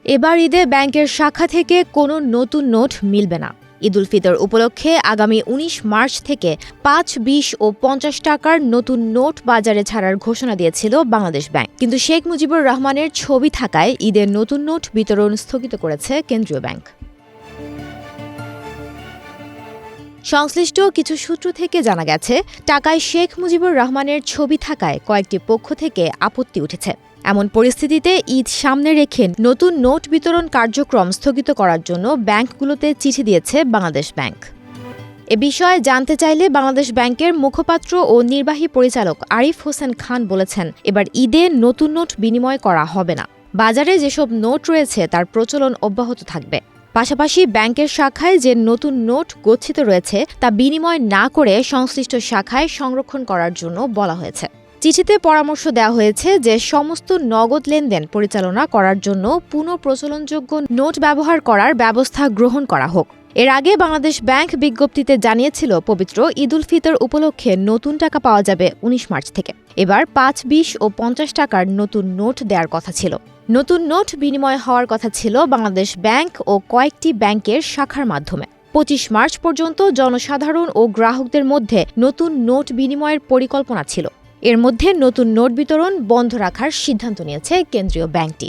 এবার ঈদে ব্যাংকের শাখা থেকে কোনো নতুন নোট মিলবে না। ঈদ উল ফিতর উপলক্ষে আগামী ১৯ মার্চ থেকে ৫, ২০ ও ৫০ টাকার নতুন নোট বাজারে ছাড়ার ঘোষণা দিয়েছিল বাংলাদেশ ব্যাংক। কিন্তু শেখ মুজিবুর রহমানের ছবি থাকায় ঈদের নতুন নোট বিতরণ স্থগিত করেছে কেন্দ্রীয় ব্যাংক। সংশ্লিষ্ট কিছু সূত্র থেকে জানা গেছে, টাকায় শেখ মুজিবুর রহমানের ছবি থাকায় কয়েকটি পক্ষ থেকে আপত্তি উঠেছে। এমন পরিস্থিতিতে ঈদ সামনে রেখে নতুন নোট বিতরণ কার্যক্রম স্থগিত করার জন্য ব্যাংকগুলোতে চিঠি দিয়েছে বাংলাদেশ ব্যাংক। এ বিষয়ে জানতে চাইলে বাংলাদেশ ব্যাংকের মুখপাত্র ও নির্বাহী পরিচালক আরিফ হোসেন খান বলেছেন, এবার ঈদে নতুন নোট বিনিময় করা হবে না। বাজারে যেসব নোট রয়েছে তার প্রচলন অব্যাহত থাকবে। পাশাপাশি ব্যাংকের শাখায় যে নতুন নোট গচ্ছিত রয়েছে তা বিনিময় না করে সংশ্লিষ্ট শাখায় সংরক্ষণ করার জন্য বলা হয়েছে। চিঠিতে পরামর্শ দেওয়া হয়েছে যে সমস্ত নগদ লেনদেন পরিচালনা করার জন্য পুনঃপ্রচলনযোগ্য নোট ব্যবহার করার ব্যবস্থা গ্রহণ করা হোক। এর আগে বাংলাদেশ ব্যাংক বিজ্ঞপ্তিতে জানিয়েছিল, পবিত্র ঈদ উল ফিতর উপলক্ষে নতুন টাকা পাওয়া যাবে ১৯ মার্চ থেকে। এবার ৫, ২০ ও ৫০ টাকার নতুন নোট দেওয়ার কথা ছিল। নতুন নোট বিনিময় হওয়ার কথা ছিল বাংলাদেশ ব্যাংক ও কয়েকটি ব্যাংকের শাখার মাধ্যমে। ২৫ মার্চ পর্যন্ত জনসাধারণ ও গ্রাহকদের মধ্যে নতুন নোট বিনিময়ের পরিকল্পনা ছিল। এর মধ্যে নতুন নোট বিতরণ বন্ধ রাখার সিদ্ধান্ত নিয়েছে কেন্দ্রীয় ব্যাংকটি।